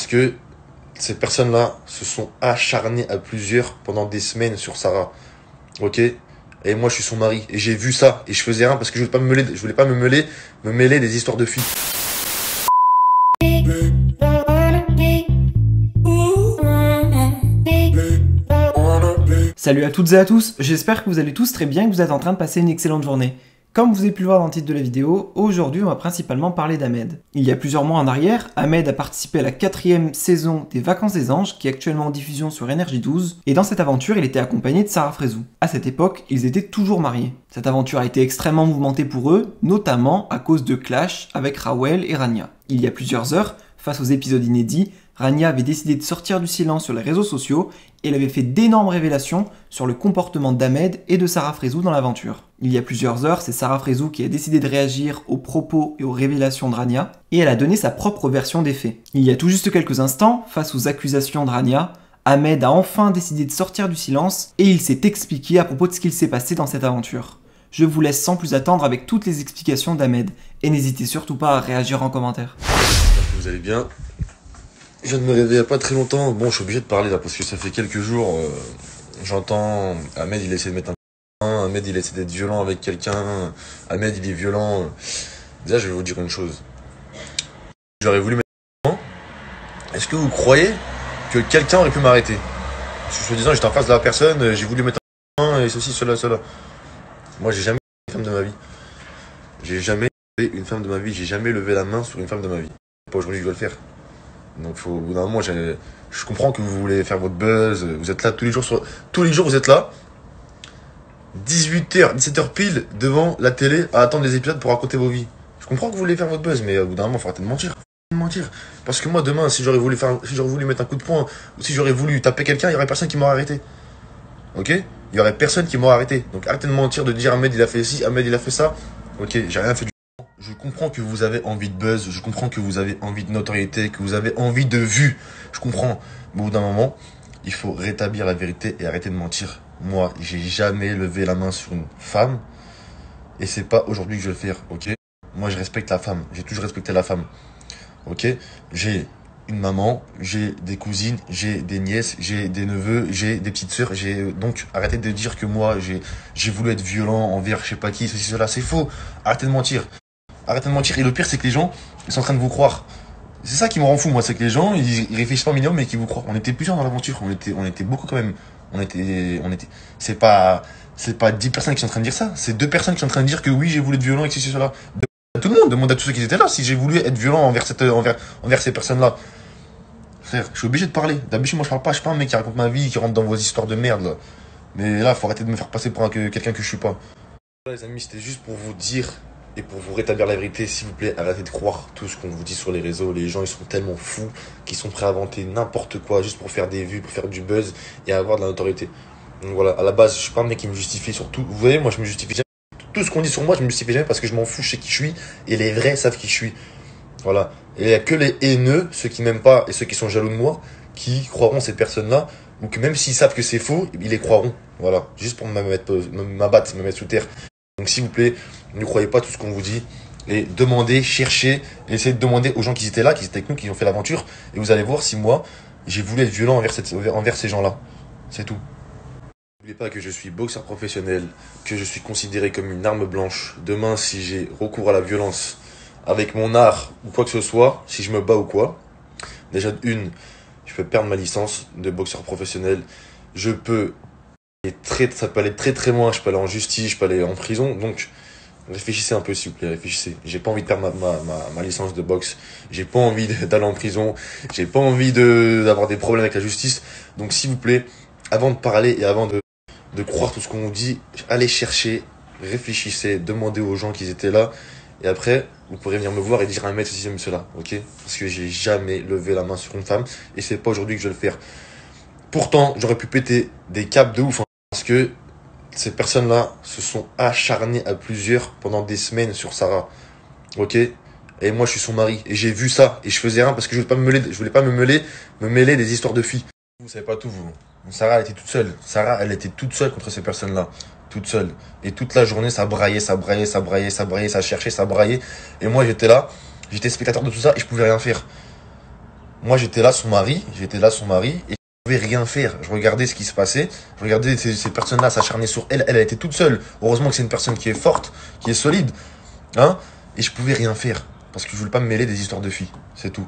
Parce que ces personnes-là se sont acharnées à plusieurs pendant des semaines sur Sarah. Ok? Et moi, je suis son mari. Et j'ai vu ça. Et je faisais rien parce que je voulais pas me mêler des histoires de filles. Salut à toutes et à tous, j'espère que vous allez tous très bien et que vous êtes en train de passer une excellente journée. Comme vous avez pu le voir dans le titre de la vidéo, aujourd'hui on va principalement parler d'Ahmed. Il y a plusieurs mois en arrière, Ahmed a participé à la 4e saison des Vacances des Anges, qui est actuellement en diffusion sur Énergie 12, et dans cette aventure il était accompagné de Sarah Frézou. À cette époque, ils étaient toujours mariés. Cette aventure a été extrêmement mouvementée pour eux, notamment à cause de clash avec Rawel et Rania. Il y a plusieurs heures, face aux épisodes inédits, Rania avait décidé de sortir du silence sur les réseaux sociaux et elle avait fait d'énormes révélations sur le comportement d'Ahmed et de Sarah Frézou dans l'aventure. Il y a plusieurs heures, c'est Sarah Frézou qui a décidé de réagir aux propos et aux révélations de Rania et elle a donné sa propre version des faits. Il y a tout juste quelques instants, face aux accusations de Rania, Ahmed a enfin décidé de sortir du silence et il s'est expliqué à propos de ce qu'il s'est passé dans cette aventure. Je vous laisse sans plus attendre avec toutes les explications d'Ahmed et n'hésitez surtout pas à réagir en commentaire. J'espère que vous allez bien. Je viens de me réveiller il n'y a pas très longtemps. Bon, je suis obligé de parler là parce que ça fait quelques jours. J'entends Ahmed, il essaie de mettre un Ahmed, il essaie d'être violent avec quelqu'un. Ahmed, il est violent. Déjà, je vais vous dire une chose. J'aurais voulu mettre un. Est-ce que vous croyez que quelqu'un aurait pu m'arrêter? Parce que disant, j'étais en face de la personne, j'ai voulu mettre un et ceci, cela, cela. Moi, j'ai jamais été une femme de ma vie. J'ai jamais été une femme de ma vie. J'ai jamais levé la main sur une femme de ma vie. C'est pas aujourd'hui que je dois le faire. Donc au bout d'un moment, je comprends que vous voulez faire votre buzz, vous êtes là tous les jours vous êtes là, 18h, 17h pile, devant la télé, à attendre les épisodes pour raconter vos vies. Je comprends que vous voulez faire votre buzz, mais au bout d'un moment, il faut arrêter de mentir. Parce que moi, demain, si j'aurais voulu mettre un coup de poing, ou si j'aurais voulu taper quelqu'un, il y aurait personne qui m'aurait arrêté. Ok? Il y aurait personne qui m'aurait arrêté. Donc arrêtez de mentir, de dire Ahmed il a fait ci, Ahmed il a fait ça. Ok, j'ai rien fait du. Je comprends que vous avez envie de buzz, je comprends que vous avez envie de notoriété, que vous avez envie de vues. Je comprends. Mais au bout d'un moment, il faut rétablir la vérité et arrêter de mentir. Moi, j'ai jamais levé la main sur une femme. Et c'est pas aujourd'hui que je vais le faire, ok? Moi, je respecte la femme. J'ai toujours respecté la femme. Ok? J'ai une maman, j'ai des cousines, j'ai des nièces, j'ai des neveux, j'ai des petites sœurs. Donc, arrêtez de dire que moi, j'ai voulu être violent envers je sais pas qui, ceci, cela. C'est faux. Arrêtez de mentir. Arrêtez de mentir. Et le pire, c'est que les gens, ils sont en train de vous croire. C'est ça qui me rend fou, moi. C'est que les gens, ils réfléchissent pas au minimum, mais qu'ils vous croient. On était plusieurs dans l'aventure. On était beaucoup quand même. C'est pas 10 personnes qui sont en train de dire ça. C'est 2 personnes qui sont en train de dire que oui, j'ai voulu être violent, et que c'est cela. Demande à tout le monde. Demande à tous ceux qui étaient là si j'ai voulu être violent envers ces personnes-là. Frère, je suis obligé de parler. D'habitude, moi, je parle pas. Je suis pas un mec qui raconte ma vie, qui rentre dans vos histoires de merde, là. Mais là, faut arrêter de me faire passer pour quelqu'un que je suis pas. Les amis, c'était juste pour vous dire et pour vous rétablir la vérité, s'il vous plaît, arrêtez de croire tout ce qu'on vous dit sur les réseaux. Les gens, ils sont tellement fous qu'ils sont prêts à inventer n'importe quoi juste pour faire des vues, pour faire du buzz et avoir de la notoriété. Donc voilà, à la base, je suis pas un mec qui me justifie sur tout. Vous voyez, moi, je me justifie jamais. Tout ce qu'on dit sur moi, je me justifie jamais parce que je m'en fous, je sais qui je suis et les vrais savent qui je suis. Voilà. Et il n'y a que les haineux, ceux qui m'aiment pas et ceux qui sont jaloux de moi, qui croiront ces personnes-là, ou que même s'ils savent que c'est faux, ils les croiront. Voilà. Juste pour m'abattre, me mettre sous terre. Donc s'il vous plaît, ne croyez pas tout ce qu'on vous dit et demandez, cherchez, et essayez de demander aux gens qui étaient là, qui étaient avec nous, qui ont fait l'aventure, et vous allez voir si moi, j'ai voulu être violent envers ces gens-là. C'est tout. N'oubliez pas que je suis boxeur professionnel, que je suis considéré comme une arme blanche. Demain, si j'ai recours à la violence avec mon art ou quoi que ce soit, si je me bats ou quoi, déjà je peux perdre ma licence de boxeur professionnel. Ça peut aller très très loin, je peux aller en justice, je peux aller en prison. Donc réfléchissez un peu s'il vous plaît, réfléchissez. J'ai pas envie de perdre ma licence de boxe, j'ai pas envie d'aller en prison, j'ai pas envie d'avoir des problèmes avec la justice. Donc s'il vous plaît, avant de parler et avant de croire tout ce qu'on vous dit, allez chercher, réfléchissez, demandez aux gens qui étaient là. Et après, vous pourrez venir me voir et dire à un mec ceci, cela, ok? Parce que j'ai jamais levé la main sur une femme et c'est pas aujourd'hui que je vais le faire. Pourtant, j'aurais pu péter des câbles de ouf, hein, parce que ces personnes-là se sont acharnées à plusieurs pendant des semaines sur Sarah, ok? Et moi, je suis son mari et j'ai vu ça et je faisais rien parce que je voulais pas me mêler des histoires de filles. Vous savez pas tout, vous. Sarah, elle était toute seule. Sarah, elle était toute seule contre ces personnes-là. Toute seule. Et toute la journée, ça braillait, ça cherchait, ça braillait. Et moi, j'étais là, j'étais spectateur de tout ça et je pouvais rien faire. Moi, j'étais là, son mari, et je pouvais rien faire. Je regardais ce qui se passait, je regardais ces personnes-là s'acharner sur elle. Elle était toute seule. Heureusement que c'est une personne qui est forte, qui est solide, hein. Et je pouvais rien faire parce que je voulais pas me mêler des histoires de filles. C'est tout.